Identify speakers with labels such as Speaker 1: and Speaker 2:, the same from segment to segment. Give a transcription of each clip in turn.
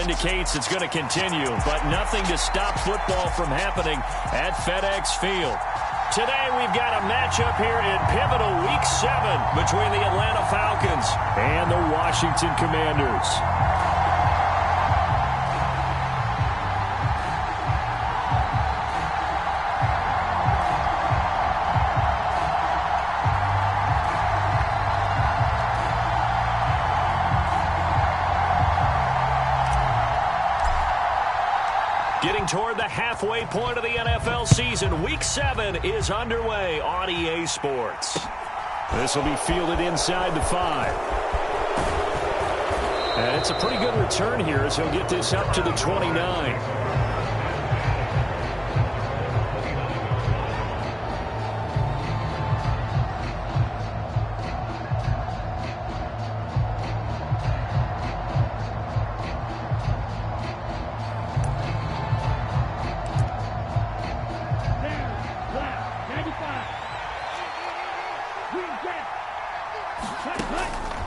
Speaker 1: indicates it's going to continue, but nothing to stop football from happening at FedEx Field. Today we've got a matchup here in pivotal Week 7 between the Atlanta Falcons and the Washington Commanders. Getting toward the halfway point of the NFL season, Week 7 is underway on EA Sports. This will be fielded inside the 5. And it's a pretty good return here as he'll get this up to the 29.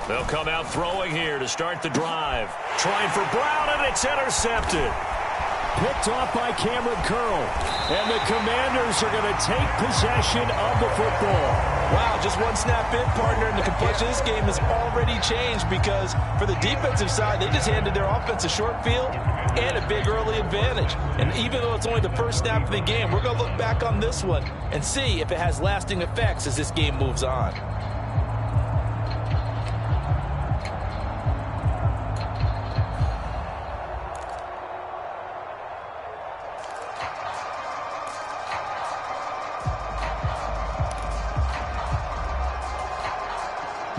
Speaker 1: They'll come out throwing here to start the drive. Trying for Brown, and it's intercepted. Picked off by Cameron Curl. And the Commanders are going to take possession of the football.
Speaker 2: Wow, just one snap in, partner, and the complexion of this game has already changed because for the defensive side, they just handed their offense a short field and a big early advantage. And even though it's only the first snap of the game, we're going to look back on this one and see if it has lasting effects as this game moves on.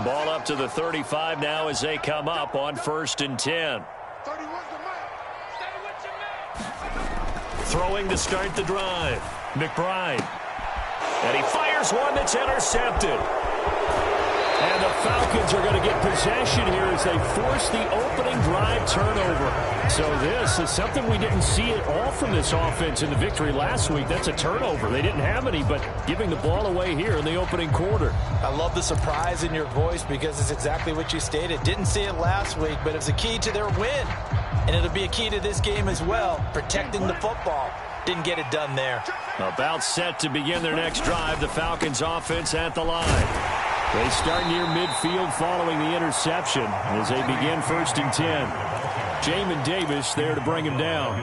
Speaker 1: Ball up to the 35 now as they come up on 1st and 10. Throwing to start the drive. McBride. And he fires one that's intercepted. And the Falcons are going to get possession here as they force the opening drive turnover. So this is something we didn't see at all from this offense in the victory last week. That's a turnover. They didn't have any, but giving the ball away here in the opening quarter.
Speaker 2: I love the surprise in your voice because it's exactly what you stated. Didn't see it last week, but it's a key to their win. And it'll be a key to this game as well, protecting the football. Didn't get it done there.
Speaker 1: About set to begin their next drive, the Falcons offense at the line. They start near midfield following the interception as they begin 1st and 10. Jamin Davis there to bring him down.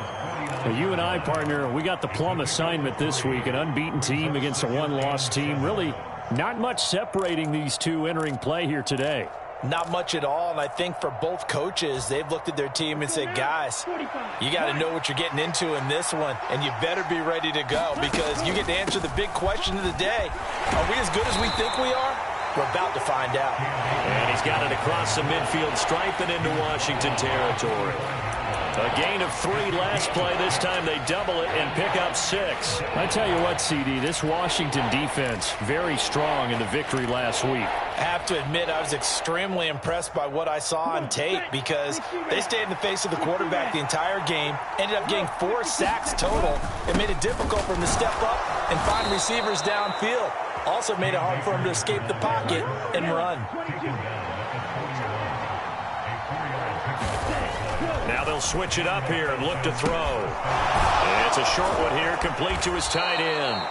Speaker 1: Well, you and I, partner, we got the plum assignment this week, an unbeaten team against a one-loss team. Really not much separating these two entering play here today.
Speaker 2: Not much at all, and I think for both coaches, they've looked at their team and said, guys, you got to know what you're getting into in this one, and you better be ready to go because you get to answer the big question of the day. Are we as good as we think we are? We're about to find out.
Speaker 1: And he's got it across the midfield stripe and into Washington territory. A gain of 3 last play. This time they double it and pick up 6. I tell you what, CD, this Washington defense, very strong in the victory last week.
Speaker 2: I have to admit, I was extremely impressed by what I saw on tape because they stayed in the face of the quarterback the entire game, ended up getting 4 sacks total. It made it difficult for him to step up and find receivers downfield. Also made it hard for him to escape the pocket and run.
Speaker 1: Now they'll switch it up here and look to throw. And it's a short one here, complete to his tight end.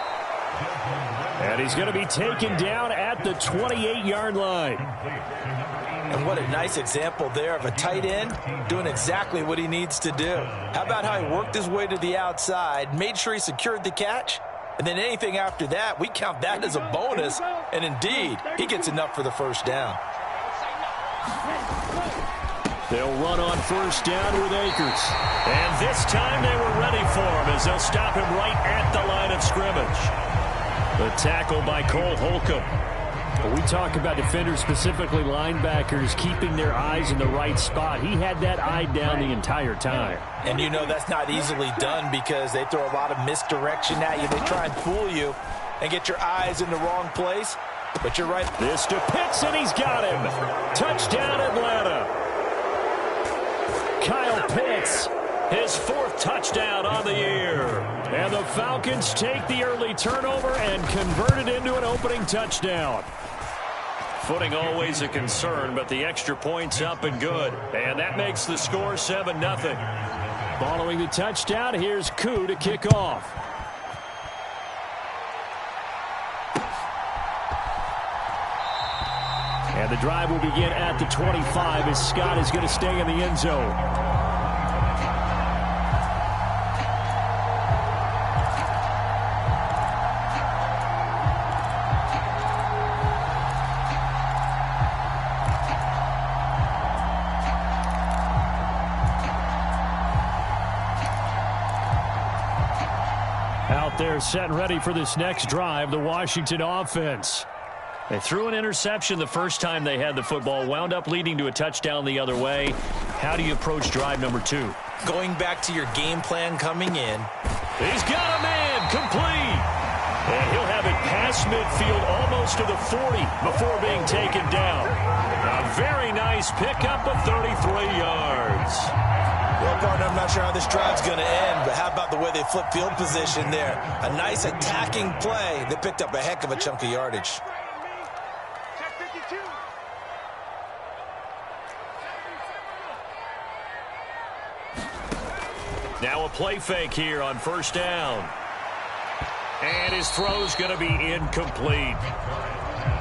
Speaker 1: And he's going to be taken down at the 28-yard line.
Speaker 2: And what a nice example there of a tight end doing exactly what he needs to do. How about how he worked his way to the outside, made sure he secured the catch, and then anything after that, we count that as a bonus. And indeed, he gets enough for the first down.
Speaker 1: They'll run on 1st down with Akers. And this time they were ready for him as they'll stop him right at the line of scrimmage. The tackle by Cole Holcomb. We talk about defenders, specifically linebackers, keeping their eyes in the right spot. He had that eye down the entire time.
Speaker 2: And you know that's not easily done because they throw a lot of misdirection at you. They try and fool you and get your eyes in the wrong place. But you're right.
Speaker 1: This to Pitts, and he's got him. Touchdown, Atlanta. Kyle Pitts, his 4th touchdown on the year. And the Falcons take the early turnover and convert it into an opening touchdown. footing always a concern, but the extra point's up and good. And that makes the score 7-0. Following the touchdown, here's Koo to kick off. And the drive will begin at the 25 as Scott is going to stay in the end zone. Out there set and ready for this next drive, the Washington offense. They threw an interception the first time they had the football, wound up leading to a touchdown the other way. How do you approach drive number 2?
Speaker 2: Going back to your game plan coming in.
Speaker 1: He's got a man, complete. And he'll have it past midfield almost to the 40 before being taken down. A very nice pickup of 33 yards.
Speaker 2: Well, partner, I'm not sure how this drive's going to end, but how about the way they flip field position there? A nice attacking play that picked up a heck of a chunk of yardage.
Speaker 1: Now a play fake here on first down. And his throw's going to be incomplete.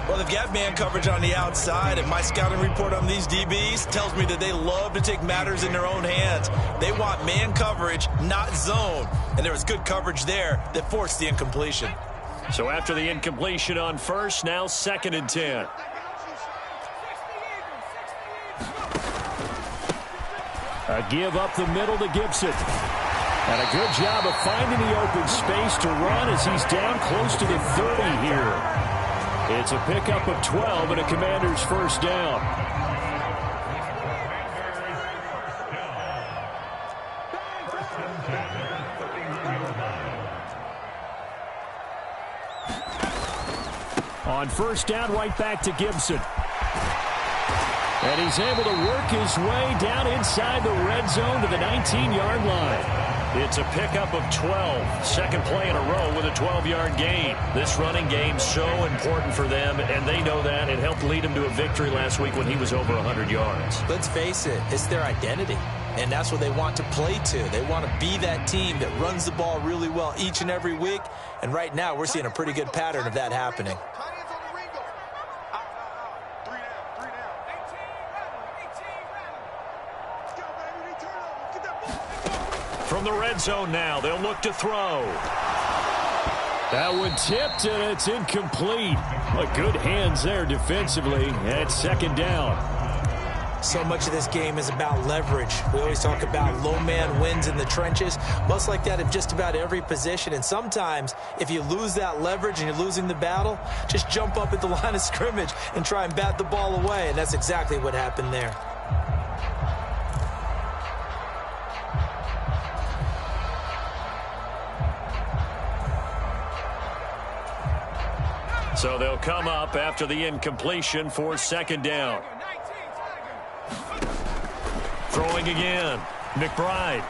Speaker 2: Well, they've got man coverage on the outside, and my scouting report on these DBs tells me that they love to take matters in their own hands. They want man coverage, not zone. And there was good coverage there that forced the incompletion.
Speaker 1: So after the incompletion on first, now 2nd and 10. A give up the middle to Gibson. And a good job of finding the open space to run as he's down close to the 30 here. It's a pickup of 12 and a Commander's first down. On first down, right back to Gibson. And he's able to work his way down inside the red zone to the 19-yard line. It's a pickup of 12. Second play in a row with a 12-yard gain. This running game's so important for them, and they know that. It helped lead them to a victory last week when he was over 100 yards.
Speaker 2: Let's face it, it's their identity, and that's what they want to play to. They want to be that team that runs the ball really well each and every week, and right now we're seeing a pretty good pattern of that happening.
Speaker 1: From the red zone now, they'll look to throw. That one tipped, and it's incomplete. But good hands there defensively, and it's 2nd down.
Speaker 2: So much of this game is about leverage. We always talk about low man wins in the trenches. Much like that in just about every position. And sometimes, if you lose that leverage and you're losing the battle, just jump up at the line of scrimmage and try and bat the ball away. And that's exactly what happened there.
Speaker 1: So they'll come up after the incompletion for 2nd down. Throwing again. McBride.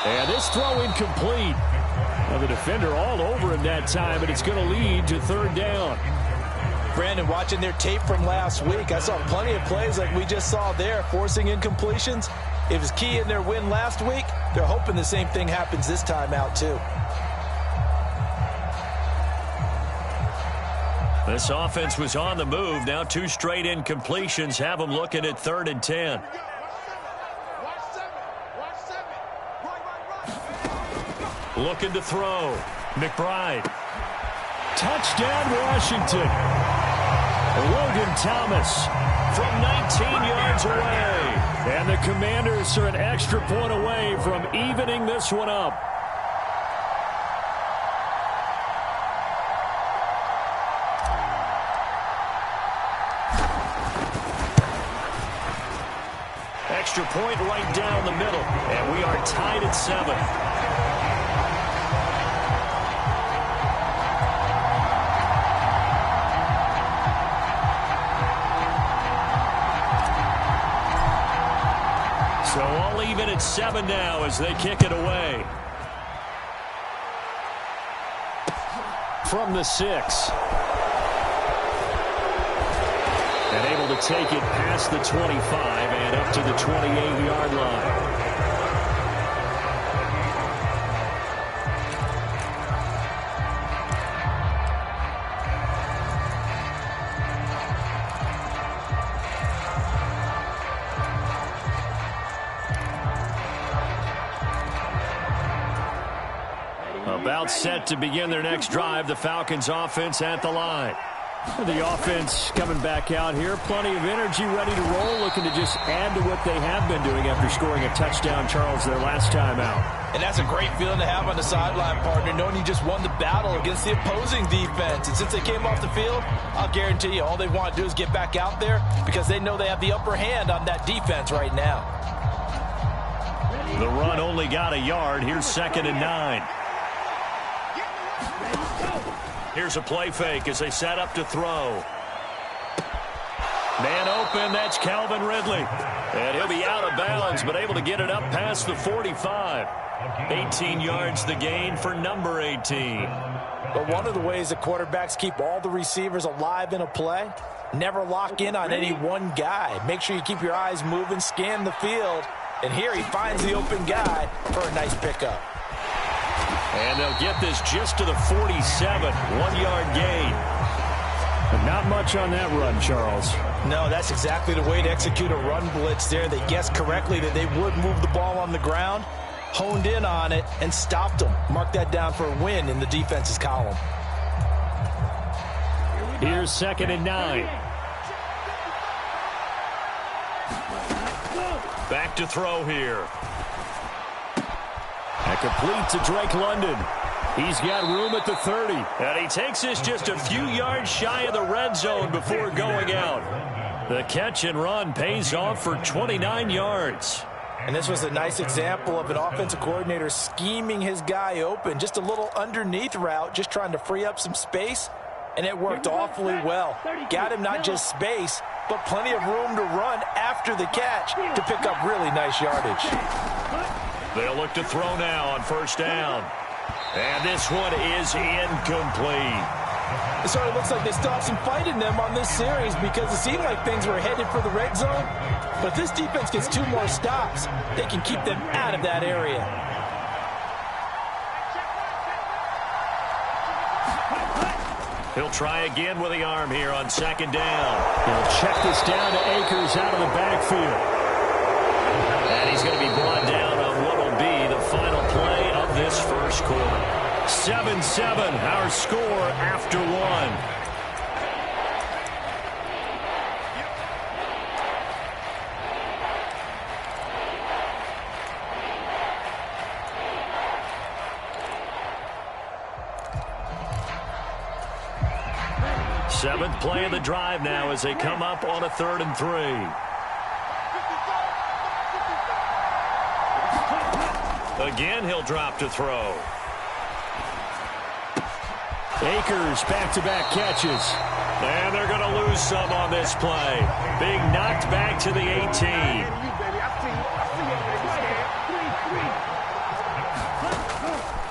Speaker 1: And this throw incomplete. Now the defender all over him that time, but it's going to lead to 3rd down.
Speaker 2: Brandon, watching their tape from last week, I saw plenty of plays like we just saw there, forcing incompletions. It was key in their win last week. They're hoping the same thing happens this time out, too.
Speaker 1: This offense was on the move. Now 2 straight incompletions have them looking at 3rd and 10. Looking to throw. McBride. Touchdown, Washington. Logan Thomas from 19 yards away. And the Commanders are an extra point away from evening this one up. Extra point right down the middle, and we are tied at 7. So all even at 7 now as they kick it away. From the 6. And able to take it past the 25 and up to the 28-yard line. About set to begin their next drive, the Falcons offense at the line. The offense coming back out here. Plenty of energy, ready to roll, looking to just add to what they have been doing after scoring a touchdown, Charles, their last time out.
Speaker 2: And that's a great feeling to have on the sideline, partner, knowing you just won the battle against the opposing defense. And since they came off the field, I'll guarantee you all they want to do is get back out there because they know they have the upper hand on that defense right now.
Speaker 1: The run only got a yard. Here's 2nd and 9. Here's a play fake as they set up to throw. Man open, that's Calvin Ridley. And he'll be out of bounds, but able to get it up past the 45. 18 yards the gain for number 18.
Speaker 2: But one of the ways the quarterbacks keep all the receivers alive in a play, never lock in on any one guy. Make sure you keep your eyes moving, scan the field. And here he finds the open guy for a nice pickup.
Speaker 1: And they'll get this just to the 47, 1-yard gain. But not much on that run, Charles.
Speaker 2: No, that's exactly the way to execute a run blitz there. They guessed correctly that they would move the ball on the ground, honed in on it, and stopped them. Mark that down for a win in the defense's column.
Speaker 1: Here's 2nd and 9. Back to throw here. And complete to Drake London. He's got room at the 30. And he takes this just a few yards shy of the red zone before going out. The catch and run pays off for 29 yards.
Speaker 2: And this was a nice example of an offensive coordinator scheming his guy open. Just a little underneath route, just trying to free up some space. And it worked awfully well. Got him not just space, but plenty of room to run after the catch to pick up really nice yardage.
Speaker 1: They'll look to throw now on 1st down. And this one is incomplete.
Speaker 2: It sort of looks like they still have some fight in them on this series because it seemed like things were headed for the red zone. But if this defense gets 2 more stops, they can keep them out of that area.
Speaker 1: He'll try again with the arm here on 2nd down. He'll check this down to Akers out of the backfield. And he's going to be brought down on what will be the final play of this first quarter. 7-7, our score after 1. Seventh play of the drive now as they come up on a 3rd and 3. Again, he'll drop to throw. Akers back-to-back catches. And they're going to lose some on this play. Being knocked back to the 18.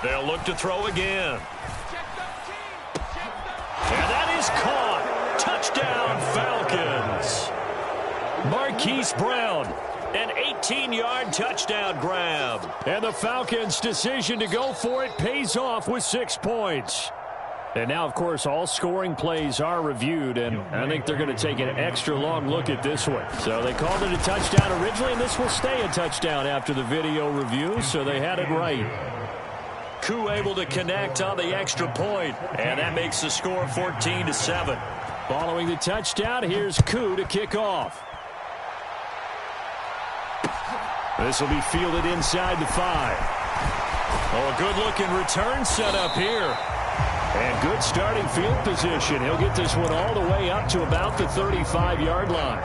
Speaker 1: They'll look to throw again. And that is caught. Touchdown, Falcons. Marquise Brown, an 18-yard touchdown grab. And the Falcons' decision to go for it pays off with 6 points. And now, of course, all scoring plays are reviewed, and I think they're going to take an extra long look at this one. So they called it a touchdown originally, and this will stay a touchdown after the video review, so they had it right. Koo able to connect on the extra point, and that makes the score 14-7. Following the touchdown, here's Koo to kick off. This will be fielded inside the 5. Oh, a good-looking return set up here. And good starting field position. He'll get this one all the way up to about the 35-yard line.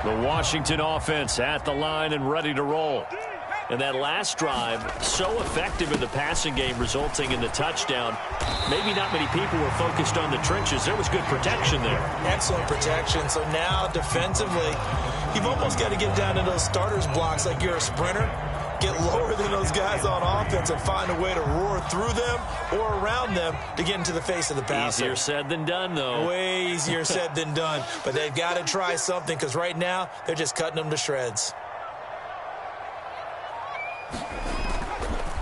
Speaker 1: The Washington offense at the line and ready to roll. And that last drive, so effective in the passing game, resulting in the touchdown. Maybe not many people were focused on the trenches. There was good protection there.
Speaker 2: Excellent protection. So now defensively, you've almost got to get down to those starters blocks like you're a sprinter. get lower than those guys on offense and find a way to roar through them or around them to get into the face of the passer.
Speaker 1: Easier said than done, though.
Speaker 2: Way easier said than done. But they've got to try something because right now they're just cutting them to shreds.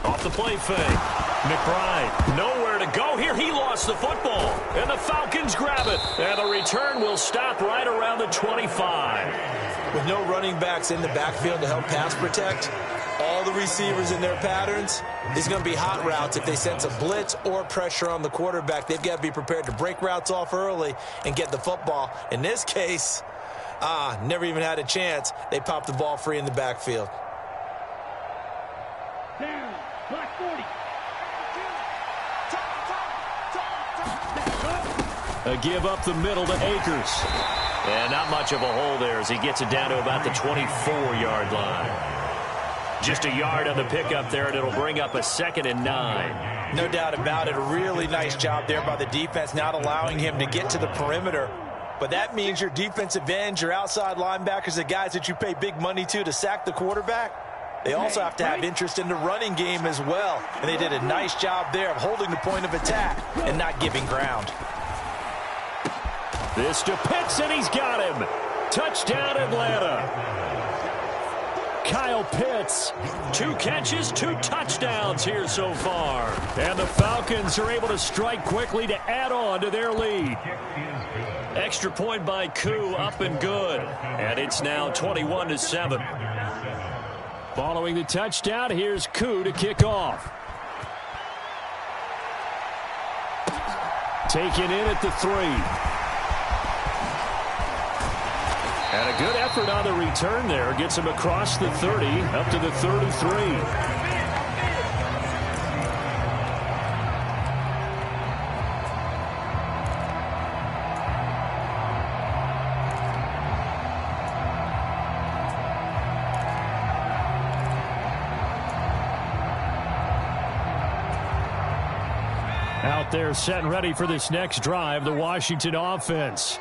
Speaker 1: Off the play fake. McBride, nowhere to go here. He lost the football, and the Falcons grab it. And the return will stop right around the 25.
Speaker 2: With no running backs in the backfield to help pass protect, all the receivers in their patterns, these are going to be hot routes. If they sense a blitz or pressure on the quarterback, they've got to be prepared to break routes off early and get the football. In this case, never even had a chance. They popped the ball free in the backfield.
Speaker 3: Down, black 40.
Speaker 1: A give up the middle to Akers. And not much of a hole there as he gets it down to about the 24-yard line. Just a yard on the pickup there, and it'll bring up a 2nd and 9.
Speaker 2: No doubt about it. A really nice job there by the defense, not allowing him to get to the perimeter. But that means your defensive ends, your outside linebackers, the guys that you pay big money to sack the quarterback, they also have to have interest in the running game as well. And they did a nice job there of holding the point of attack and not giving ground.
Speaker 1: This to Pitts, and he's got him. Touchdown, Atlanta. Kyle Pitts, 2 catches, 2 touchdowns here so far. And the Falcons are able to strike quickly to add on to their lead. Extra point by Koo, up and good. And it's now 21-7. Following the touchdown, here's Koo to kick off. Taken in at the 3. And a good effort on the return there. Gets him across the 30, up to the 33. Out there set and ready for this next drive, the Washington offense.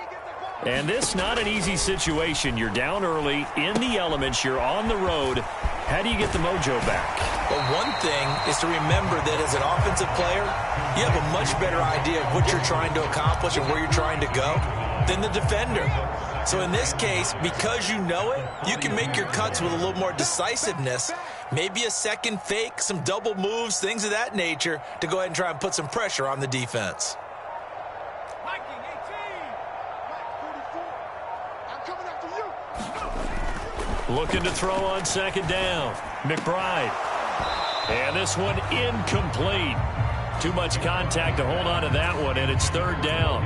Speaker 1: And this not an easy situation. You're down early, in the elements, you're on the road. How do you get the mojo back?
Speaker 2: Well, one thing is to remember that as an offensive player, you have a much better idea of what you're trying to accomplish and where you're trying to go than the defender. So in this case, because you know it, you can make your cuts with a little more decisiveness. Maybe a second fake, some double moves, things of that nature to go ahead and try and put some pressure on the defense.
Speaker 1: Looking to throw on 2nd down. McBride. And this one incomplete. Too much contact to hold on to that one, and it's 3rd down.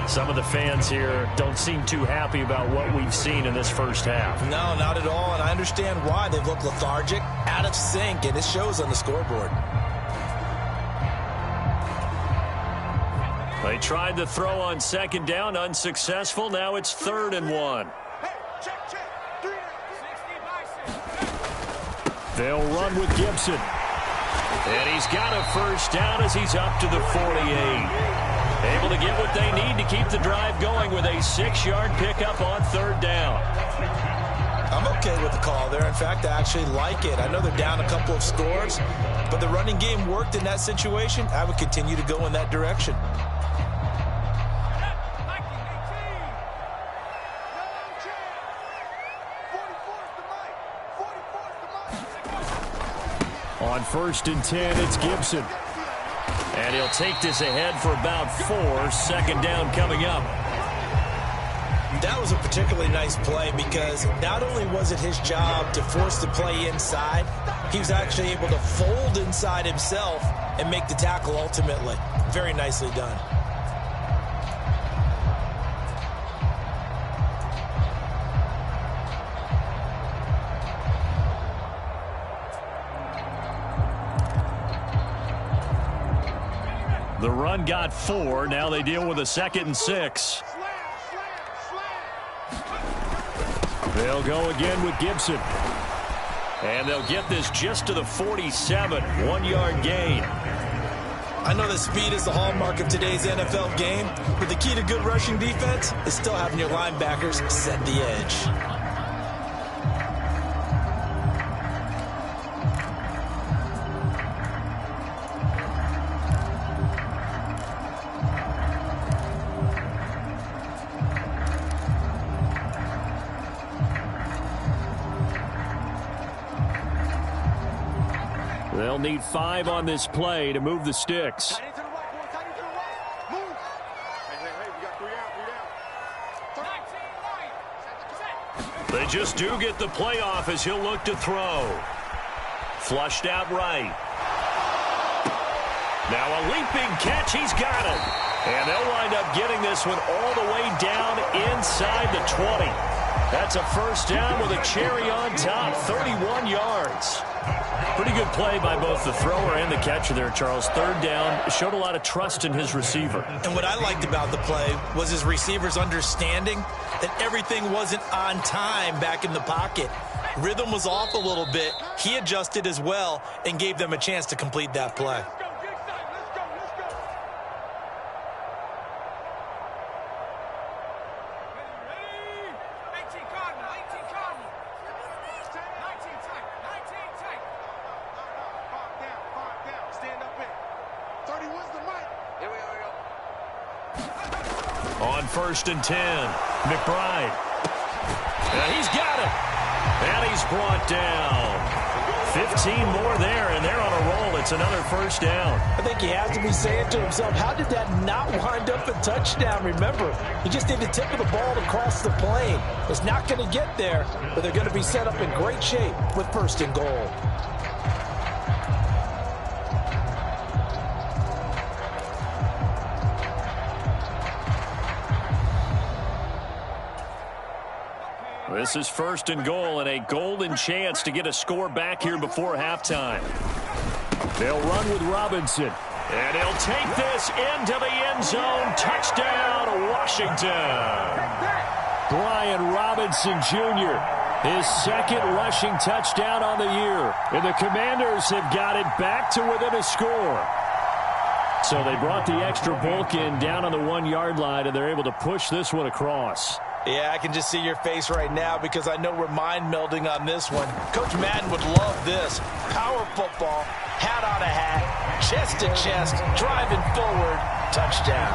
Speaker 1: Some of the fans here don't seem too happy about what we've seen in this first half.
Speaker 2: No, not at all, and I understand why. They've looked lethargic, out of sync, and it shows on the scoreboard.
Speaker 1: They tried to throw on 2nd down, unsuccessful. Now it's 3rd and 1. They'll run with Gibson. And he's got a 1st down as he's up to the 48. Able to get what they need to keep the drive going with a 6-yard pickup on 3rd down.
Speaker 2: I'm okay with the call there. In fact, I actually like it. I know they're down a couple of scores, but the running game worked in that situation. I would continue to go in that direction.
Speaker 1: On 1st and 10, it's Gibson. And he'll take this ahead for about 4. 2nd down coming up.
Speaker 2: That was a particularly nice play because not only was it his job to force the play inside, he was actually able to fold inside himself and make the tackle ultimately. Very nicely done.
Speaker 1: The run got 4. Now they deal with a 2nd and 6. They'll go again with Gibson. And they'll get this just to the 47. 1-yard gain.
Speaker 2: I know that speed is the hallmark of today's NFL game, but the key to good rushing defense is still having your linebackers set the edge.
Speaker 1: need 5 on this play to move the sticks. They just do get the play off as he'll look to throw. Flushed out right. Now a leaping catch. He's got it. And they'll wind up getting this one all the way down inside the 20. That's a first down with a cherry on top, 31 yards. Pretty good play by both the thrower and the catcher there, Charles. Third down, showed a lot of trust in his receiver.
Speaker 2: And what I liked about the play was his receivers understanding that everything wasn't on time back in the pocket. Rhythm was off a little bit. He adjusted as well and gave them a chance to complete that play.
Speaker 1: On 1st and 10, McBride. And he's got it. And he's brought down. 15 more there, and they're on a roll. It's another first down.
Speaker 2: I think he has to be saying to himself, how did that not wind up a touchdown? Remember, he just did the tip of the ball across the plane. It's not going to get there, but they're going to be set up in great shape with 1st and goal.
Speaker 1: This is 1st and goal and a golden chance to get a score back here before halftime. They'll run with Robinson. And he'll take this into the end zone. Touchdown, Washington. Brian Robinson Jr., his 2nd rushing touchdown on the year. And the Commanders have got it back to within a score. So they brought the extra bulk in down on the 1-yard line, and they're able to push this one across.
Speaker 2: Yeah, I can just see your face right now because I know we're mind melding on this one. Coach Madden would love this. Power football, hat on a hat, chest to chest, driving forward, touchdown.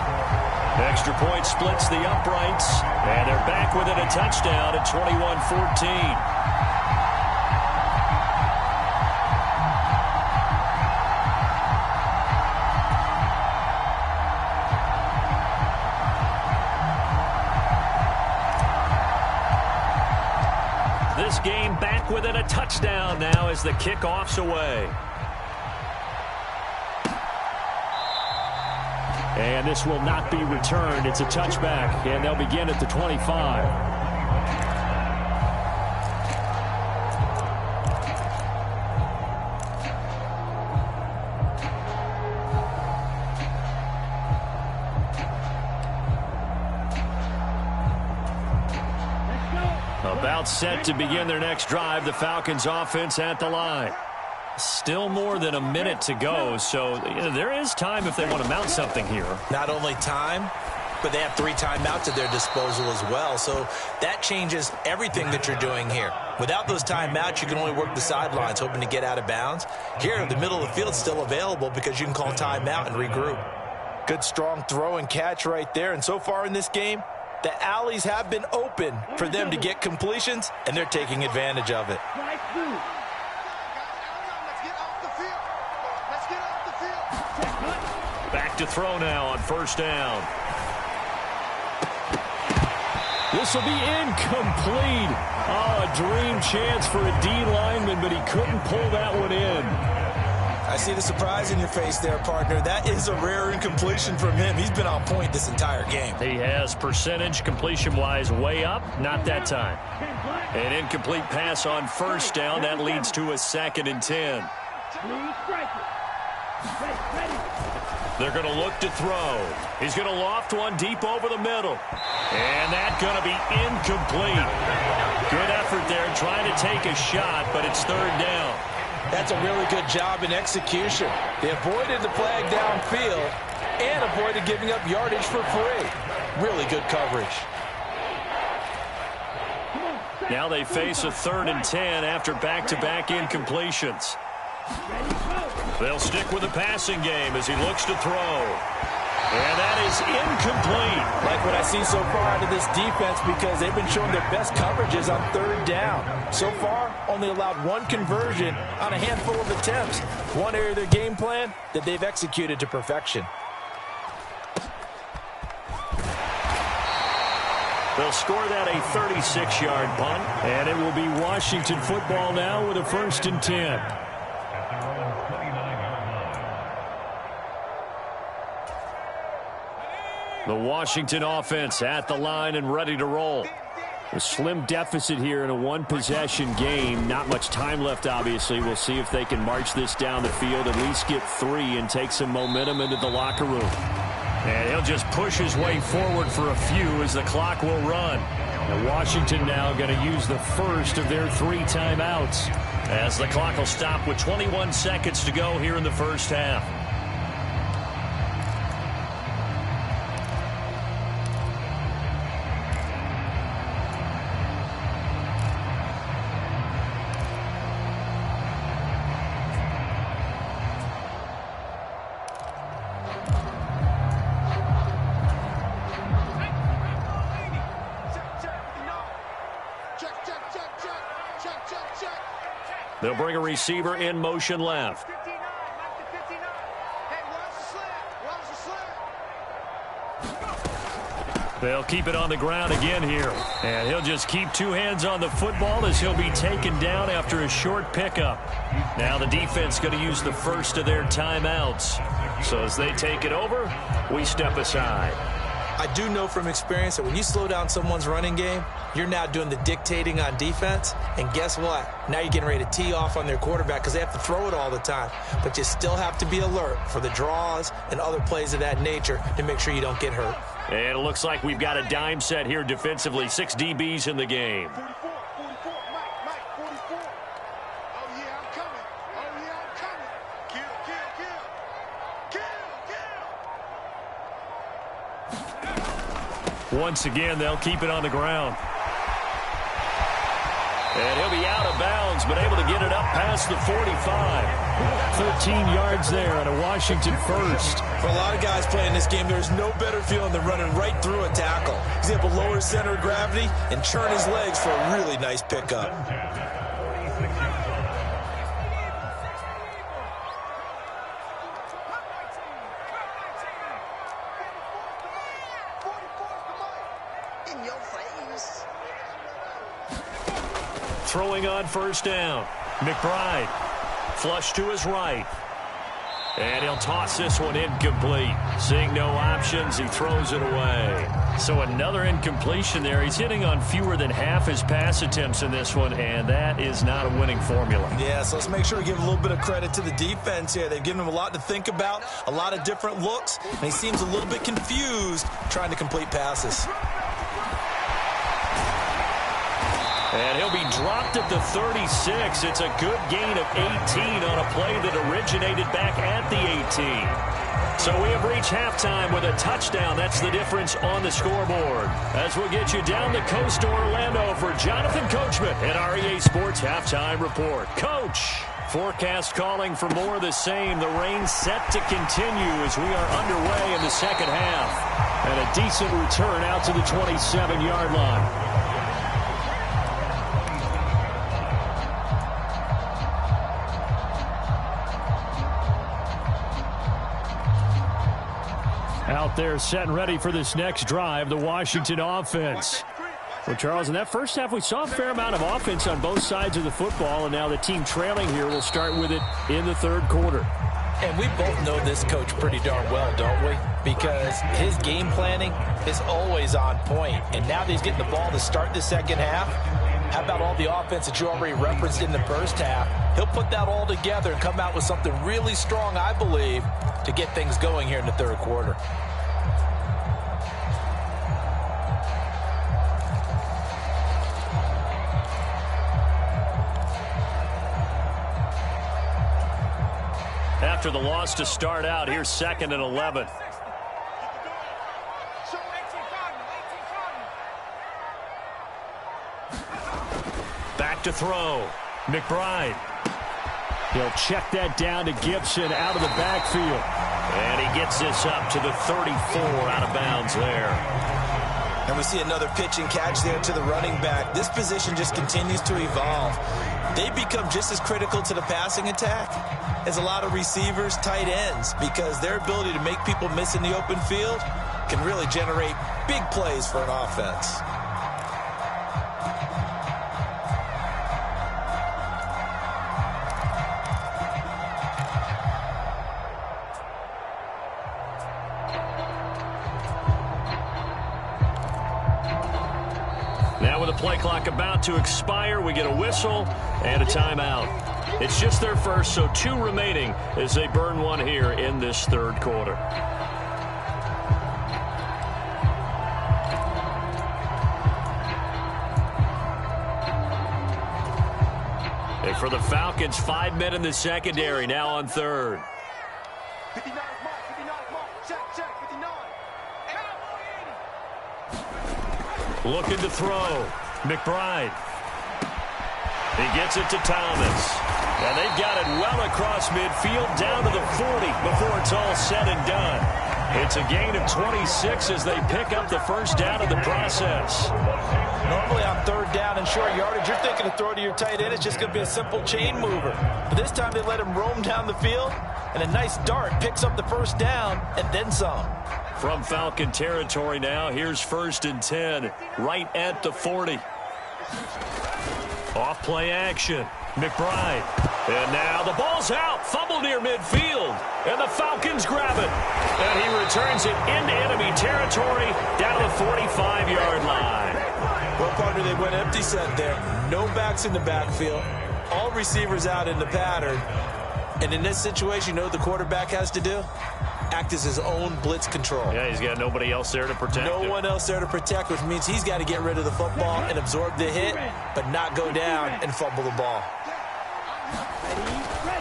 Speaker 1: Extra point splits the uprights, and they're back within a touchdown at 21-14. This game back within a touchdown now as the kickoff's away. And this will not be returned. It's a touchback, and they'll begin at the 25. About set to begin their next drive, the Falcons offense at the line. Still more than a minute to go, so there is time if they want to mount something here.
Speaker 2: Not only time, but they have 3 timeouts at their disposal as well, so that changes everything that you're doing here. Without those timeouts, you can only work the sidelines, hoping to get out of bounds. Here, the middle of the field is still available because you can call timeout and regroup. Good, strong throw and catch right there, and so far in this game, the alleys have been open for them to get completions, and they're taking advantage of it.
Speaker 1: Back to throw now on 1st down. This will be incomplete. Oh, a dream chance for a D lineman, but he couldn't pull that one in.
Speaker 2: I see the surprise in your face there, partner. That is a rare incompletion from him. He's been on point this entire game.
Speaker 1: He has percentage completion-wise way up. Not that time. An incomplete pass on 1st down. That leads to a 2nd and 10. They're going to look to throw. He's going to loft one deep over the middle. And that's going to be incomplete. Good effort there trying to take a shot, but it's 3rd down.
Speaker 2: That's a really good job in execution. They avoided the flag downfield and avoided giving up yardage for free. Really good coverage.
Speaker 1: Now they face a 3rd and 10 after back-to-back incompletions. They'll stick with the passing game as he looks to throw. And that is incomplete.
Speaker 2: Like what I see so far out of this defense because they've been showing their best coverages on third down. So far, only allowed one conversion on a handful of attempts. One area of their game plan that they've executed to perfection.
Speaker 1: They'll score that a 36-yard punt, and it will be Washington football now with a 1st and 10. The Washington offense at the line and ready to roll. A slim deficit here in a one-possession game. Not much time left, obviously. We'll see if they can march this down the field, at least get 3, and take some momentum into the locker room. And he'll just push his way forward for a few as the clock will run. And Washington now going to use the first of their 3 timeouts, as the clock will stop with 21 seconds to go here in the first half. They'll bring a receiver in motion left. They'll keep it on the ground again here. And he'll just keep 2 hands on the football as he'll be taken down after a short pickup. Now the defense going to use the first of their timeouts. So as they take it over, we step aside.
Speaker 2: I do know from experience that when you slow down someone's running game, you're now doing the dictating on defense. And guess what? Now you're getting ready to tee off on their quarterback because they have to throw it all the time. But you still have to be alert for the draws and other plays of that nature to make sure you don't get hurt.
Speaker 1: And it looks like we've got a dime set here defensively. 6 DBs in the game.
Speaker 3: 44, Mike, 44. Oh, yeah, I'm coming. Oh, yeah, I'm coming. Kill.
Speaker 1: Once again, they'll keep it on the ground. And he'll be out of bounds, but able to get it up past the 45. 13 yards there on a Washington first.
Speaker 2: For a lot of guys playing this game, there's no better feeling than running right through a tackle. He's able to lower his center of gravity and churn his legs for a really nice pickup.
Speaker 1: Throwing on first down. McBride. Flush to his right. And he'll toss this one incomplete. Seeing no options, he throws it away. So another incompletion there. He's hitting on fewer than half his pass attempts in this one, and that is not a winning formula.
Speaker 2: Yeah, so let's make sure we give a little bit of credit to the defense here. They've given him a lot to think about, a lot of different looks, and he seems a little bit confused trying to complete passes.
Speaker 1: And he'll be dropped at the 36. It's a good gain of 18 on a play that originated back at the 18. So we have reached halftime with a touchdown. That's the difference on the scoreboard. As we'll get you down the coast to Orlando for Jonathan Coachman at our EA Sports Halftime Report. Coach, forecast calling for more of the same. The rain set to continue as we are underway in the second half. And a decent return out to the 27-yard line. Out there set and ready for this next drive, the Washington offense. Well, Charles, in that first half, we saw a fair amount of offense on both sides of the football, and now the team trailing here will start with it in the third quarter.
Speaker 2: And we both know this coach pretty darn well, don't we? Because his game planning is always on point. And now that he's getting the ball to start the second half, how about all the offense that you already referenced in the first half? He'll put that all together and come out with something really strong, I believe, to get things going here in the third quarter.
Speaker 1: After the loss to start out, here's 2nd and 11. Back to throw. McBride. He'll check that down to Gibson out of the backfield. And he gets this up to the 34 out of bounds there.
Speaker 2: And we see another pitch and catch there to the running back. This position just continues to evolve. They become just as critical to the passing attack as a lot of receivers, tight ends, because their ability to make people miss in the open field can really generate big plays for an offense.
Speaker 1: Now with the play clock about to expire, we get a whistle and a timeout. It's just their first, so 2 remaining as they burn one here in this third quarter. And for the Falcons, 5 men in the secondary now on third.
Speaker 3: 59 mark, check, 59.
Speaker 1: Looking to throw. McBride. He gets it to Thomas. And they've got it well across midfield down to the 40 before it's all said and done. It's a gain of 26 as they pick up the first down of the process.
Speaker 2: Normally on third down and short yardage, you're thinking to throw to your tight end. It's just going to be a simple chain mover. But this time they let him roam down the field, and a nice dart picks up the first down and then some.
Speaker 1: From Falcon territory now, here's 1st and 10, right at the 40. Off play action. McBride. And now the ball's out. Fumble near midfield. And the Falcons grab it. And he returns it into enemy territory down the 45-yard line.
Speaker 2: Well, partner, they went empty set there. No backs in the backfield. All receivers out in the pattern. And in this situation, you know what the quarterback has to do? Act as his own blitz control.
Speaker 1: Yeah, he's got nobody else there to protect him.
Speaker 2: No one else there to protect, which means he's got to get rid of the football and absorb the hit, but not go down and fumble the ball.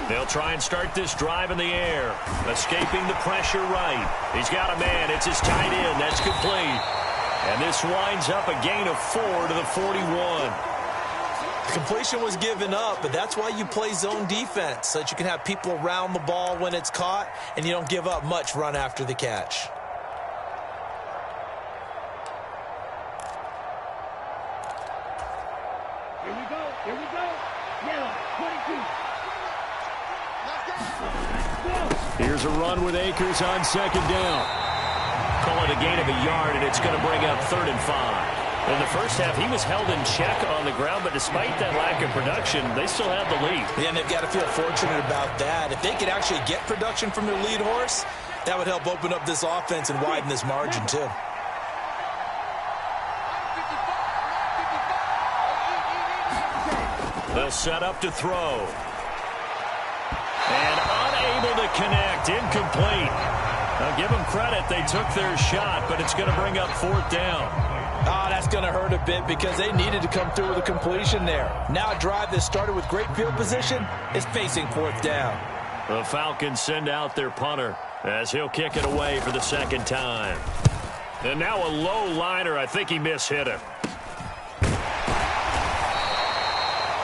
Speaker 1: They'll try and start this drive in the air. Escaping the pressure right. He's got a man. It's his tight end. That's complete. And this winds up a gain of 4 to the 41.
Speaker 2: Completion was given up, but that's why you play zone defense, so that you can have people around the ball when it's caught, and you don't give up much run after the catch.
Speaker 3: Here we go. Yellow, 22.
Speaker 1: Here's a run with Akers on 2nd down. Call it a gain of a yard, and it's going to bring up 3rd and 5. In the first half, he was held in check on the ground, but despite that lack of production, they still have the lead.
Speaker 2: Yeah, and they've got to feel fortunate about that. If they could actually get production from their lead horse, that would help open up this offense and widen this margin, too.
Speaker 1: They'll set up to throw. And unable to connect, incomplete. Now, give them credit, they took their shot, but it's going to bring up 4th down.
Speaker 2: Oh, that's going to hurt a bit because they needed to come through with a completion there. Now a drive that started with great field position is facing 4th down.
Speaker 1: The Falcons send out their punter as he'll kick it away for the 2nd time. And now a low liner. I think he mishit him.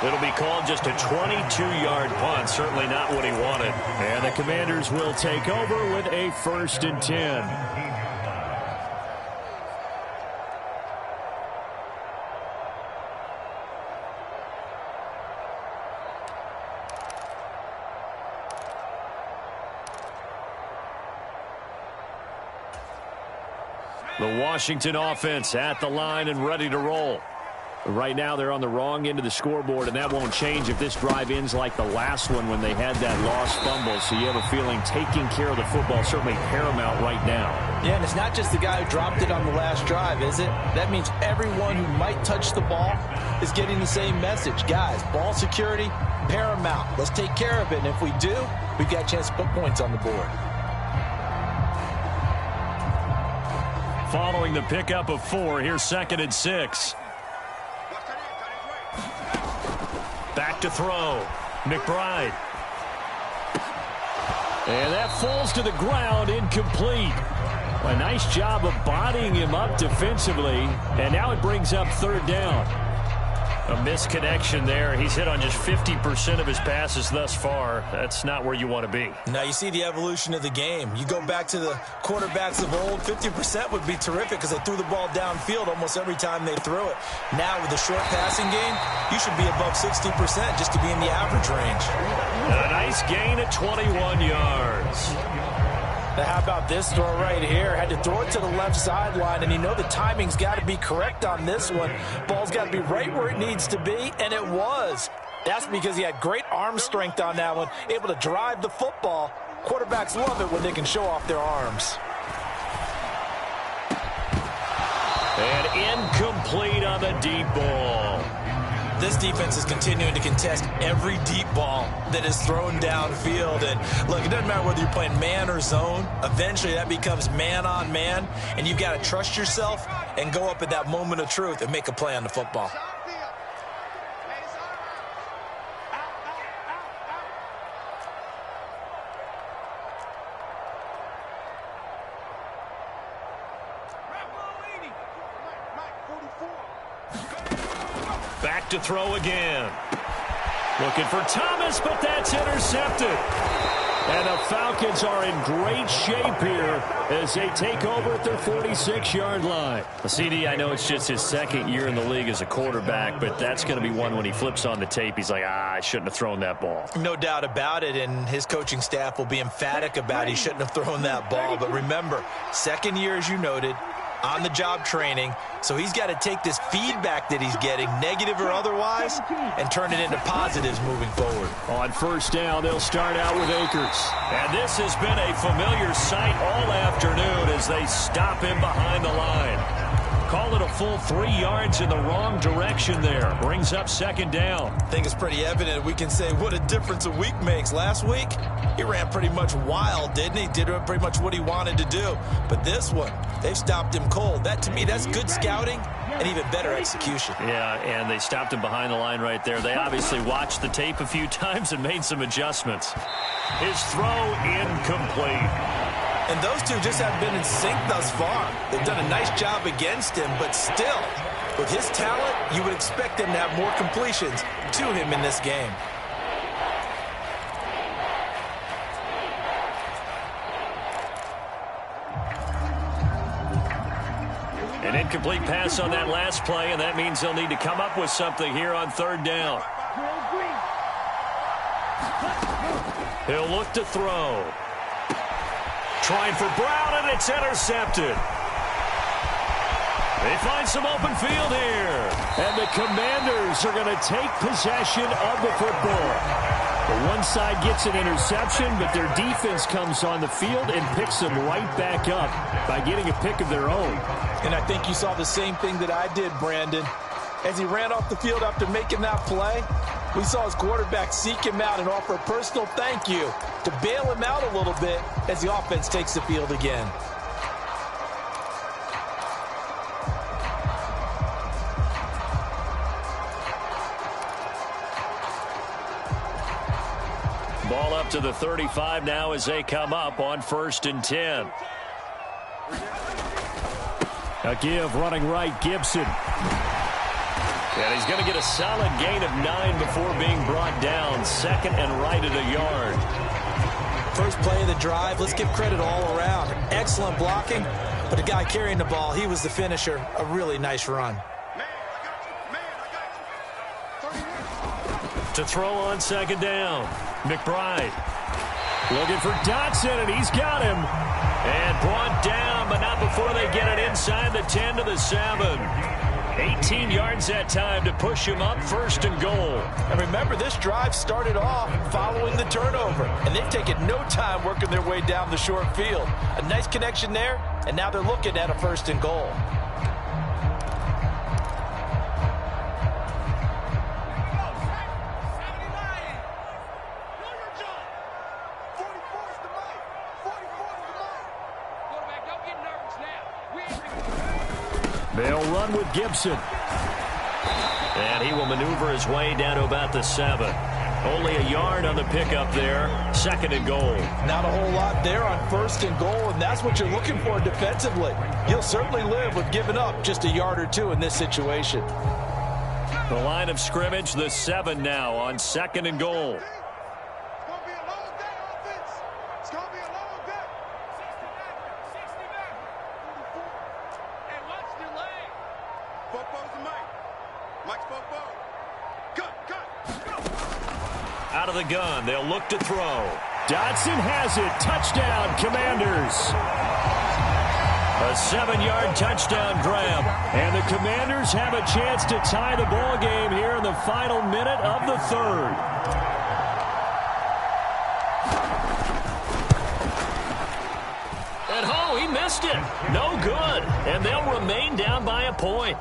Speaker 1: It'll be called just a 22-yard punt. Certainly not what he wanted. And the Commanders will take over with a 1st and 10. The Washington offense at the line and ready to roll. Right now they're on the wrong end of the scoreboard, and that won't change if this drive ends like the last one when they had that lost fumble. So you have a feeling taking care of the football is certainly paramount right now.
Speaker 2: Yeah, and it's not just the guy who dropped it on the last drive, is it? That means everyone who might touch the ball is getting the same message. Guys, ball security, paramount. Let's take care of it, and if we do, we've got a chance to put points on the board.
Speaker 1: Following the pickup of 4, here's 2nd and 6. Back to throw. McBride. And that falls to the ground, incomplete. A nice job of bodying him up defensively, and now it brings up 3rd down. A misconnection there. He's hit on just 50% of his passes thus far. That's not where you want to be.
Speaker 2: Now you see the evolution of the game. You go back to the quarterbacks of old, 50% would be terrific because they threw the ball downfield almost every time they threw it. Now with the short passing game, you should be above 60% just to be in the average range.
Speaker 1: And a nice gain at 21 yards.
Speaker 2: Now how about this throw right here? Had to throw it to the left sideline, and you know the timing's got to be correct on this one. Ball's got to be right where it needs to be, and it was. That's because he had great arm strength on that one, able to drive the football. Quarterbacks love it when they can show off their arms.
Speaker 1: And incomplete on the deep ball.
Speaker 2: This defense is continuing to contest every deep ball that is thrown downfield. And look, it doesn't matter whether you're playing man or zone. Eventually that becomes man on man, and you've got to trust yourself and go up at that moment of truth and make a play on the football.
Speaker 1: Back to throw again. Looking for Thomas, but that's intercepted. And the Falcons are in great shape here as they take over at their 46-yard line. CD, I know it's just his second year in the league as a quarterback, but that's going to be one when he flips on the tape. He's like, I shouldn't have thrown that ball.
Speaker 2: No doubt about it, and his coaching staff will be emphatic about he shouldn't have thrown that ball. But remember, second year, as you noted, on-the-job training, so he's got to take this feedback that he's getting, negative or otherwise, and turn it into positives moving forward.
Speaker 1: On first down, they'll start out with Akers. And this has been a familiar sight all afternoon as they stop him behind the line. Call it a full 3 yards in the wrong direction there. Brings up second down.
Speaker 2: I think it's pretty evident. We can say what a difference a week makes. Last week, he ran pretty much wild, didn't he? Did pretty much what he wanted to do. But this one, they've stopped him cold. That, to me, that's good scouting and even better execution.
Speaker 1: Yeah, and they stopped him behind the line right there. They obviously watched the tape a few times and made some adjustments. His throw incomplete.
Speaker 2: And those two just haven't been in sync thus far. They've done a nice job against him, but still, with his talent, you would expect them to have more completions to him in this game.
Speaker 1: An incomplete pass on that last play, and that means they'll need to come up with something here on third down. He'll look to throw. Trying for Brown, and it's intercepted. They find some open field here. And the Commanders are going to take possession of the football. The one side gets an interception, but their defense comes on the field and picks them right back up by getting a pick of their own.
Speaker 2: And I think you saw the same thing that I did, Brandon. As he ran off the field after making that play, we saw his quarterback seek him out and offer a personal thank you to bail him out a little bit as the offense takes the field again.
Speaker 1: Ball up to the 35 now as they come up on 1st and 10. A give running right, Gibson. And he's going to get a solid gain of 9 before being brought down. Second and right at a yard.
Speaker 2: First play of the drive, let's give credit all around. Excellent blocking, but the guy carrying the ball, he was the finisher. A really nice run.
Speaker 1: To throw on second down, McBride. Looking for Dotson, and he's got him. And brought down, but not before they get it inside the 10 to the 7. 18 yards that time to push him up 1st and goal.
Speaker 2: And remember, this drive started off following the turnover, and they've taken no time working their way down the short field. A nice connection there, and now they're looking at a 1st and goal.
Speaker 1: They'll run with Gibson. And he will maneuver his way down to about the 7. Only a yard on the pickup there. 2nd and goal.
Speaker 2: Not a whole lot there on 1st and goal, and that's what you're looking for defensively. You'll certainly live with giving up just a yard or two in this situation.
Speaker 1: The line of scrimmage, the 7 now on 2nd and goal.
Speaker 3: It's going to be a long day, offense. It's going to be a long day. 69. 44. Hey, watch the lane. Football's the mic. Mike's football. Cut.
Speaker 1: Out of the gun, they'll look to throw. Dotson has it. Touchdown, Commanders. A 7-yard touchdown grab. And the Commanders have a chance to tie the ball game here in the final minute of the 3rd. And he missed it. No good. And they'll remain down by a point.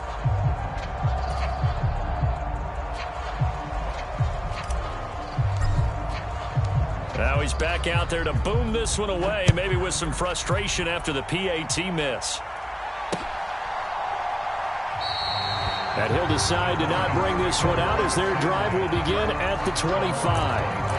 Speaker 1: Now he's back out there to boom this one away, maybe with some frustration after the PAT miss. And he'll decide to not bring this one out as their drive will begin at the 25.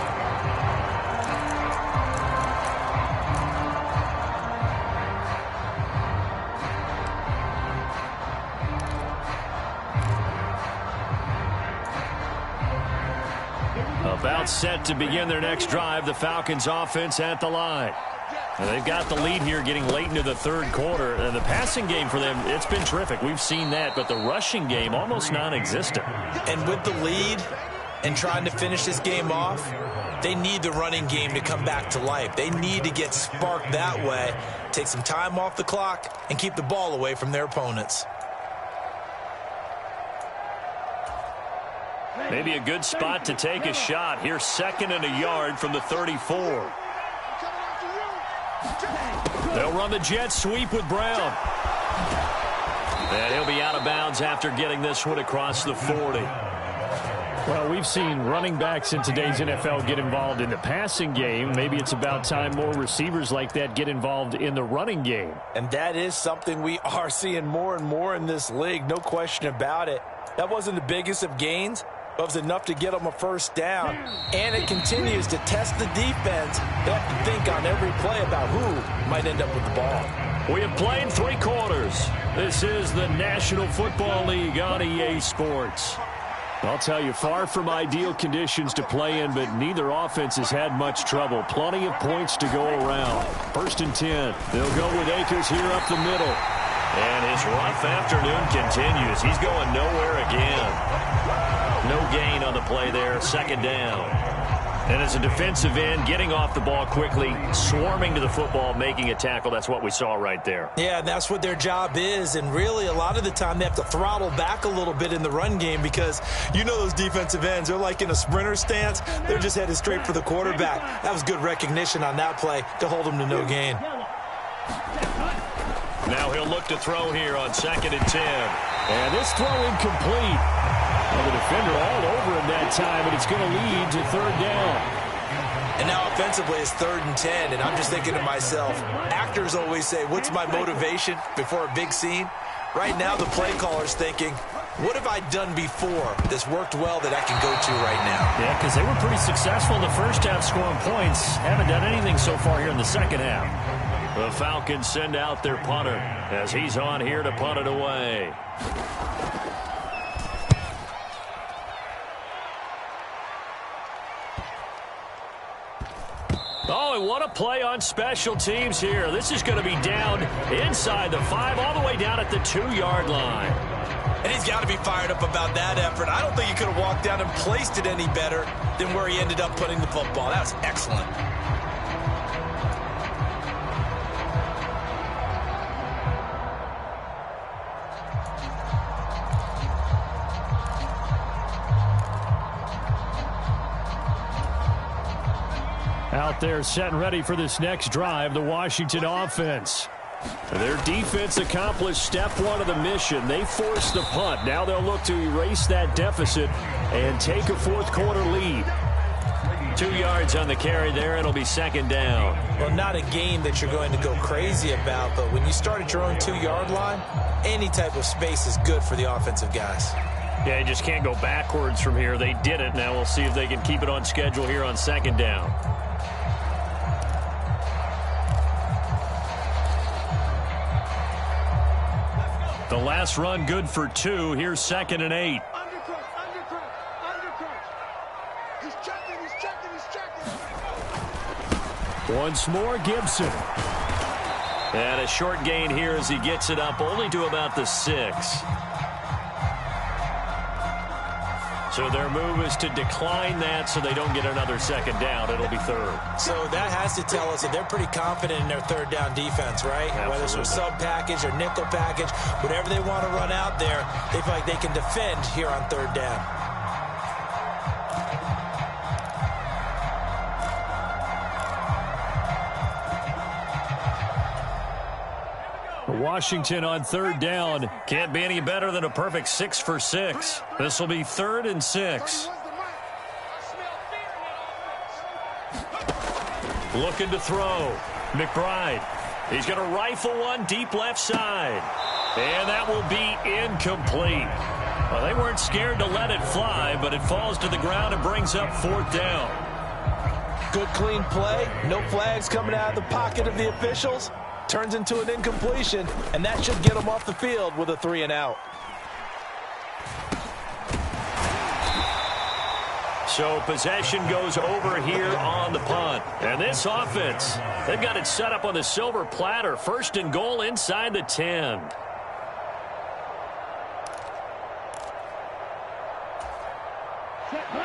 Speaker 1: About set to begin their next drive, the Falcons offense at the line. And they've got the lead here getting late into the 3rd quarter. And the passing game for them, it's been terrific. We've seen that, but the rushing game almost non-existent.
Speaker 2: And with the lead and trying to finish this game off, they need the running game to come back to life. They need to get sparked that way, take some time off the clock, and keep the ball away from their opponents.
Speaker 1: Maybe a good spot to take a shot. Here's 2nd and a yard from the 34. They'll run the jet sweep with Brown. And he'll be out of bounds after getting this one across the 40. Well, we've seen running backs in today's NFL get involved in the passing game. Maybe it's about time more receivers like that get involved in the running game.
Speaker 2: And that is something we are seeing more and more in this league, no question about it. That wasn't the biggest of gains, but it was enough to get them a first down. And it continues to test the defense. They have to think on every play about who might end up with the ball.
Speaker 1: We have played 3 quarters. This is the National Football League on EA Sports. I'll tell you, far from ideal conditions to play in, but neither offense has had much trouble. Plenty of points to go around. 1st and 10. They'll go with Akers here up the middle. And his rough afternoon continues. He's going nowhere again. No gain on the play there. 2nd down. And as a defensive end, getting off the ball quickly, swarming to the football, making a tackle. That's what we saw right there.
Speaker 2: Yeah, that's what their job is. And really, a lot of the time, they have to throttle back a little bit in the run game because you know those defensive ends, they're like in a sprinter stance. They're just headed straight for the quarterback. That was good recognition on that play to hold them to no gain.
Speaker 1: Now he'll look to throw here on 2nd and 10. And this throw incomplete. Well, the defender all over him that time, but it's going to lead to 3rd down.
Speaker 2: And now offensively it's 3rd and 10, and I'm just thinking to myself, actors always say, what's my motivation before a big scene? Right now the play caller's thinking, what have I done before that's worked well that I can go to right now?
Speaker 1: Yeah, because they were pretty successful in the first half scoring points. Haven't done anything so far here in the second half. The Falcons send out their punter as he's on here to punt it away. Oh, and what a play on special teams here. This is going to be down inside the 5, all the way down at the 2-yard line.
Speaker 2: And he's got to be fired up about that effort. I don't think he could have walked down and placed it any better than where he ended up putting the football. That was excellent.
Speaker 1: Out there set and ready for this next drive, the Washington offense. Their defense accomplished step 1 of the mission. They forced the punt. Now they'll look to erase that deficit and take a 4th quarter lead. 2 yards on the carry there. It'll be 2nd down.
Speaker 2: Well, not a game that you're going to go crazy about, but when you start at your own 2-yard line, any type of space is good for the offensive guys.
Speaker 1: Yeah, you just can't go backwards from here. They did it. Now we'll see if they can keep it on schedule here on 2nd down. The last run good for 2. Here's 2nd and 8. Once more, Gibson.
Speaker 4: And a short gain here as he gets it up only to about the 6. So their move is to decline that so they don't get another second down. It'll be third.
Speaker 2: So that has to tell us that they're pretty confident in their third down defense, right?
Speaker 1: Absolutely.
Speaker 2: Whether it's a sub package or nickel package, whatever they want to run out there, they feel like they can defend here on third down.
Speaker 1: Washington on third down.
Speaker 4: Can't be any better than a perfect 6 for 6.
Speaker 1: This will be 3rd and 6. Looking to throw. McBride. He's going to rifle one deep left side. And that will be incomplete. Well, they weren't scared to let it fly, but it falls to the ground and brings up 4th down.
Speaker 2: Good clean play. No flags coming out of the pocket of the officials. Turns into an incompletion, and that should get them off the field with a 3 and out.
Speaker 1: So possession goes over here on the punt. And this offense, they've got it set up on the silver platter. 1st and goal inside the 10.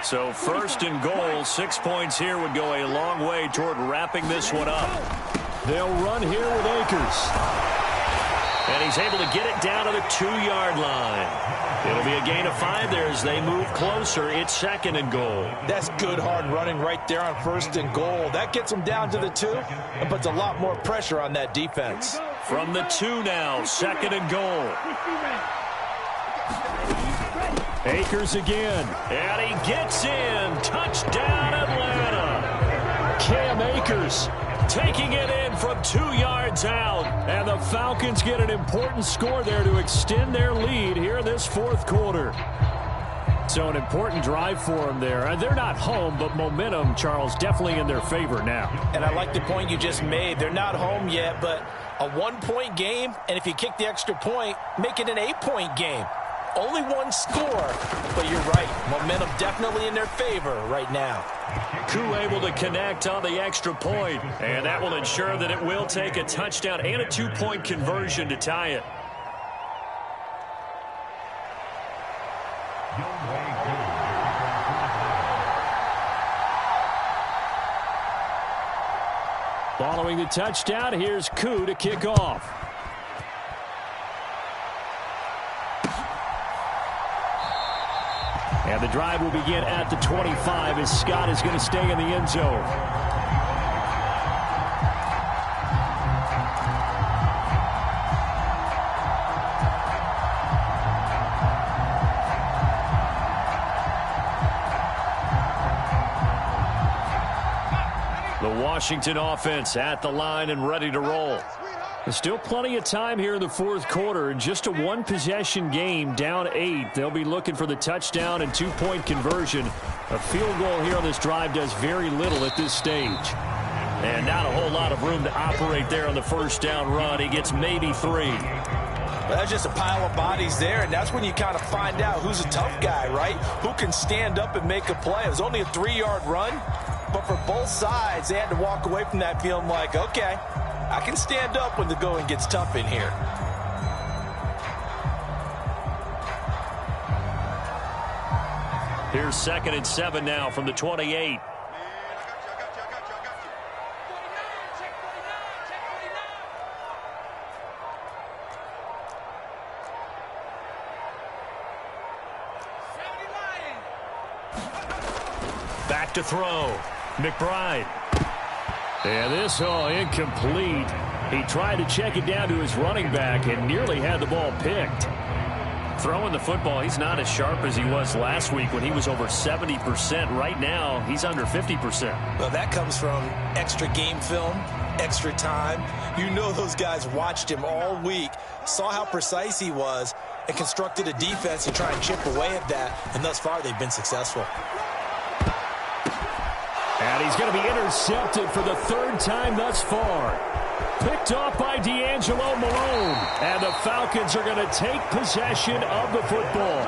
Speaker 1: So 1st and goal, 6 points here would go a long way toward wrapping this one up. They'll run here with Akers. And he's able to get it down to the 2-yard line. It'll be a gain of 5 there as they move closer. It's 2nd and goal.
Speaker 2: That's good hard running right there on 1st and goal. That gets them down to the 2 and puts a lot more pressure on that defense.
Speaker 1: From the 2 now, 2nd and goal. Akers again. And he gets in. Touchdown, Atlanta. Cam Akers taking it in from 2 yards out. And the Falcons get an important score there to extend their lead here in this 4th quarter. So an important drive for them there. They're not home, but momentum, Charles, definitely in their favor now.
Speaker 2: And I like the point you just made. They're not home yet, but a 1-point game, and if you kick the extra point, make it an 8-point game. Only 1 score, but you're right. Momentum definitely in their favor right now.
Speaker 1: Koo able to connect on the extra point, and that will ensure that it will take a touchdown and a 2-point conversion to tie it. Following the touchdown, here's Koo to kick off. And the drive will begin at the 25 as Scott is going to stay in the end zone. The Washington offense at the line and ready to roll. There's still plenty of time here in the 4th quarter. Just a 1-possession game, down 8. They'll be looking for the touchdown and 2-point conversion. A field goal here on this drive does very little at this stage. And not a whole lot of room to operate there on the 1st down run. He gets maybe 3.
Speaker 2: Well, that's just a pile of bodies there, and that's when you kind of find out who's a tough guy, right? Who can stand up and make a play. It was only a 3-yard run, but for both sides, they had to walk away from that feeling like, okay, I can stand up when the going gets tough in here.
Speaker 1: Here's 2nd and 7 now from the 28. Back to throw. McBride. And this incomplete. He tried to check it down to his running back and nearly had the ball picked. Throwing the football, he's not as sharp as he was last week when he was over 70%. Right now, he's under 50%.
Speaker 2: Well, that comes from extra game film, extra time. You know those guys watched him all week, saw how precise he was, and constructed a defense to try and chip away at that. And thus far, they've been successful.
Speaker 1: And he's going to be intercepted for the 3rd time thus far. Picked off by D'Angelo Malone. And the Falcons are going to take possession of the football.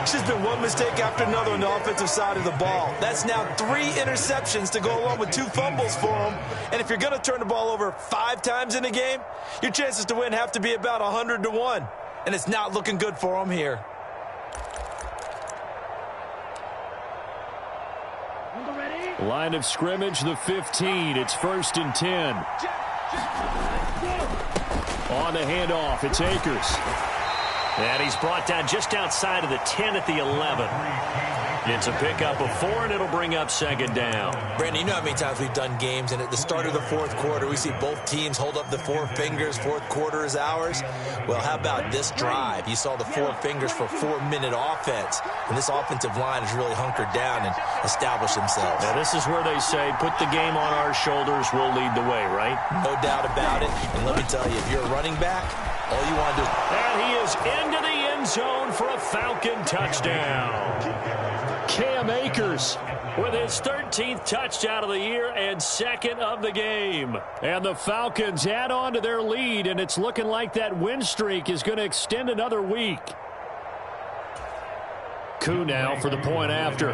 Speaker 2: It's just been one mistake after another on the offensive side of the ball. That's now 3 interceptions to go along with 2 fumbles for him. And if you're going to turn the ball over 5 times in a game, your chances to win have to be about 100 to 1. And it's not looking good for him here.
Speaker 1: Line of scrimmage, the 15. It's 1st and 10. On the handoff, it's Akers.
Speaker 4: And he's brought down just outside of the 10 at the 11. It's a pickup of 4, and it'll bring up 2nd down.
Speaker 2: Brandon, you know how many times we've done games, and at the start of the 4th quarter, we see both teams hold up the 4 fingers, 4th quarter is ours. Well, how about this drive? You saw the 4 fingers for 4-minute offense, and this offensive line has really hunkered down and established themselves.
Speaker 4: Now, this is where they say, put the game on our shoulders, we'll lead the way, right?
Speaker 2: No doubt about it, and let me tell you, if you're a running back, all you want to do is...
Speaker 1: And he is into the end zone for a Falcon touchdown. Cam Akers with his 13th touchdown of the year and 2nd of the game. And the Falcons add on to their lead, and it's looking like that win streak is going to extend another week. Koo now for the point after.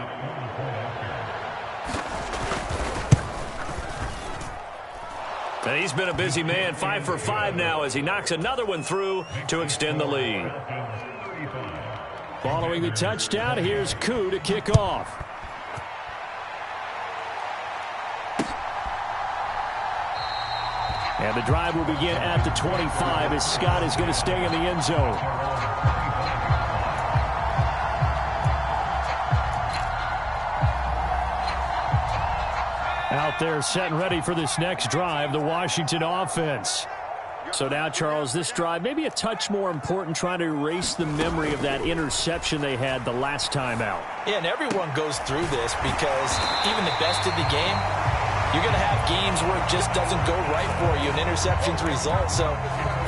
Speaker 1: And he's been a busy man, 5 for 5 now as he knocks another one through to extend the lead. Following the touchdown, here's Koo to kick off. And the drive will begin at the 25 as Scott is going to stay in the end zone. Out there set and ready for this next drive, the Washington offense. So now, Charles, this drive maybe a touch more important, trying to erase the memory of that interception they had the last time out.
Speaker 2: Yeah, and everyone goes through this because even the best of the game, you're going to have games where it just doesn't go right for you, and interceptions result. So,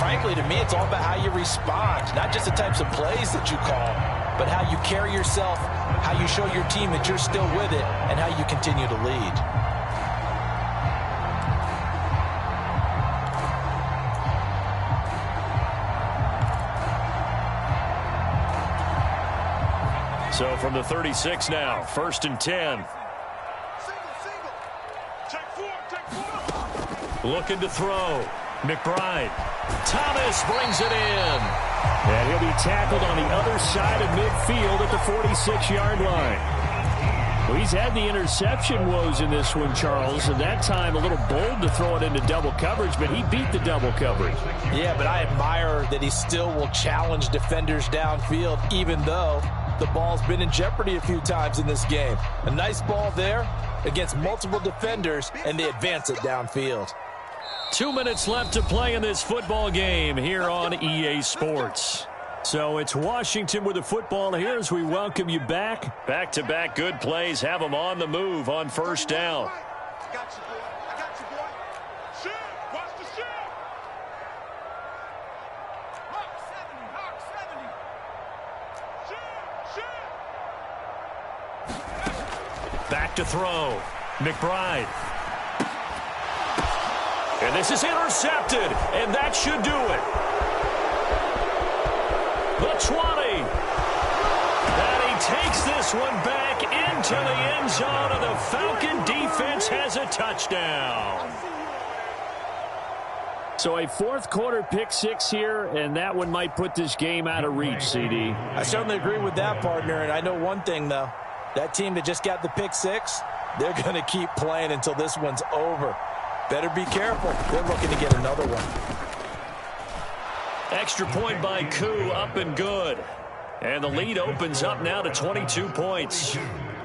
Speaker 2: frankly, to me, it's all about how you respond, not just the types of plays that you call, but how you carry yourself, how you show your team that you're still with it, and how you continue to lead.
Speaker 1: So from the 36 now, 1st and 10. Looking to throw. McBride. Thomas brings it in. And he'll be tackled on the other side of midfield at the 46-yard line. Well, he's had the interception woes in this one, Charles, and that time a little bold to throw it into double coverage, but he beat the double coverage.
Speaker 2: Yeah, but I admire that he still will challenge defenders downfield, even though the ball's been in jeopardy a few times in this game. A nice ball there against multiple defenders, and they advance it downfield.
Speaker 1: 2 minutes left to play in this football game here on EA Sports. So it's Washington with the football here as we welcome you back. Back-to-back good plays have them on the move on 1st down.
Speaker 3: I got you, boy. I got you, boy. Shoot. Watch the shoot. Hawk 70. Hawk 70. Shoot. Shoot.
Speaker 1: Back to throw. McBride. And this is intercepted, and that should do it. The 20. And he takes this one back into the end zone, and the Falcon defense has a touchdown. So a 4th quarter pick 6 here, and that one might put this game out of reach, CD.
Speaker 2: I certainly agree with that, partner, and I know one thing, though. That team that just got the pick 6, they're going to keep playing until this one's over. Better be careful. They're looking to get another one.
Speaker 1: Extra point by Koo, up and good. And the lead opens up now to 22 points.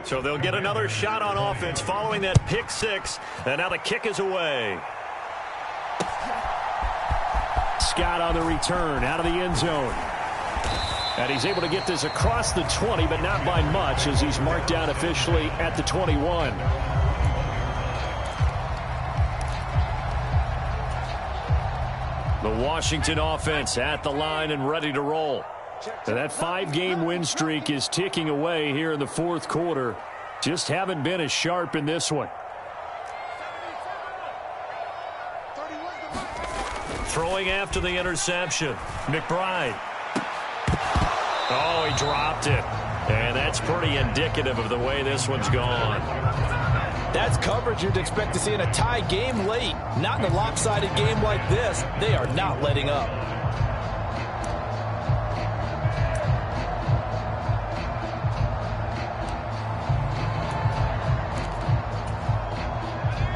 Speaker 1: So they'll get another shot on offense following that pick 6. And now the kick is away. Scott on the return out of the end zone. And he's able to get this across the 20, but not by much as he's marked down officially at the 21. The Washington offense at the line and ready to roll. And that 5-game win streak is ticking away here in the 4th quarter. Just haven't been as sharp in this one. Throwing after the interception. McBride. Oh, he dropped it.
Speaker 4: And that's pretty indicative of the way this one's gone.
Speaker 2: That's coverage you'd expect to see in a tie game late. Not in a lopsided game like this. They are not letting up.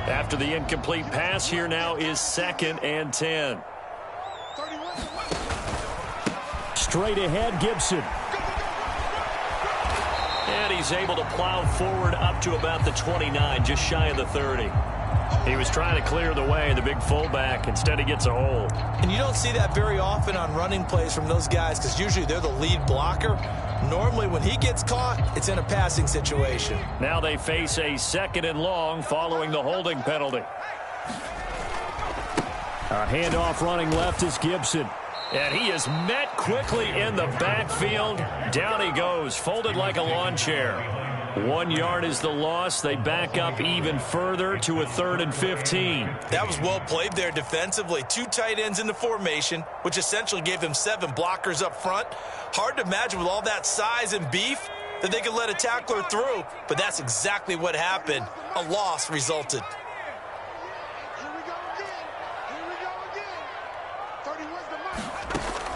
Speaker 4: After the incomplete pass, here now is 2nd and 10.
Speaker 1: Straight ahead, Gibson.
Speaker 4: And he's able to plow forward up to about the 29, just shy of the 30. He was trying to clear the way, the big fullback. Instead, he gets a hold.
Speaker 2: And you don't see that very often on running plays from those guys because usually they're the lead blocker. Normally, when he gets caught, it's in a passing situation.
Speaker 4: Now they face a 2nd and long following the holding penalty.
Speaker 1: A handoff running left is Gibson.
Speaker 4: And he is met quickly in the backfield. Down he goes, folded like a lawn chair. 1 yard is the loss. They back up even further to a 3rd and 15.
Speaker 2: That was well played there defensively. 2 tight ends in the formation, which essentially gave him 7 blockers up front. Hard to imagine with all that size and beef that they could let a tackler through, but that's exactly what happened. A loss resulted.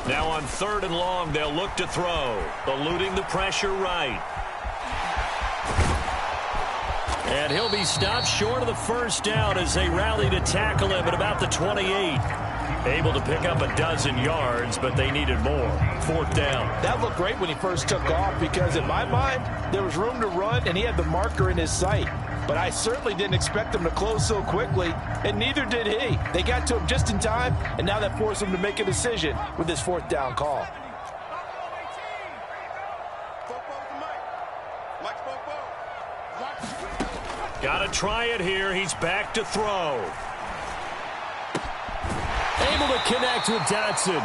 Speaker 4: Now on 3rd and long, they'll look to throw, eluding the pressure right. And he'll be stopped short of the first down as they rally to tackle him at about the 28. Able to pick up a dozen yards, but they needed more. 4th down.
Speaker 2: That looked great when he first took off because in my mind, there was room to run and he had the marker in his sight. But I certainly didn't expect him to close so quickly, and neither did he. They got to him just in time, and now that forced him to make a decision with this 4th down call.
Speaker 4: Got to try it here. He's back to throw.
Speaker 1: Able to connect with Dotson.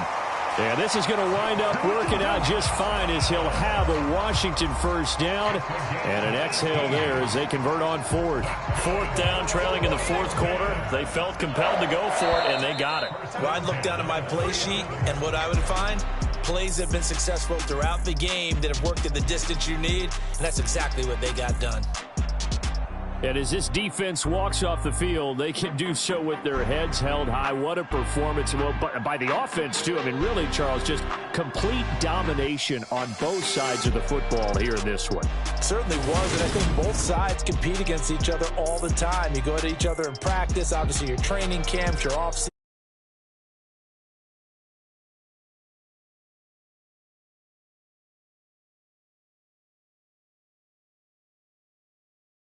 Speaker 1: And this is going to wind up working out just fine as he'll have a Washington first down. And an exhale there as they convert on 4th.
Speaker 4: 4th down, trailing in the 4th quarter. They felt compelled to go for it, and they got it.
Speaker 2: Well, I'd look down at my play sheet, and what I would find, plays have been successful throughout the game that have worked at the distance you need, and that's exactly what they got done.
Speaker 1: And as this defense walks off the field, they can do so with their heads held high. What a performance. Well, by the offense, too. I mean, really, Charles, just complete domination on both sides of the football here in this one.
Speaker 2: Certainly was, and I think both sides compete against each other all the time. You go at each other in practice, obviously your training camps, your off-season.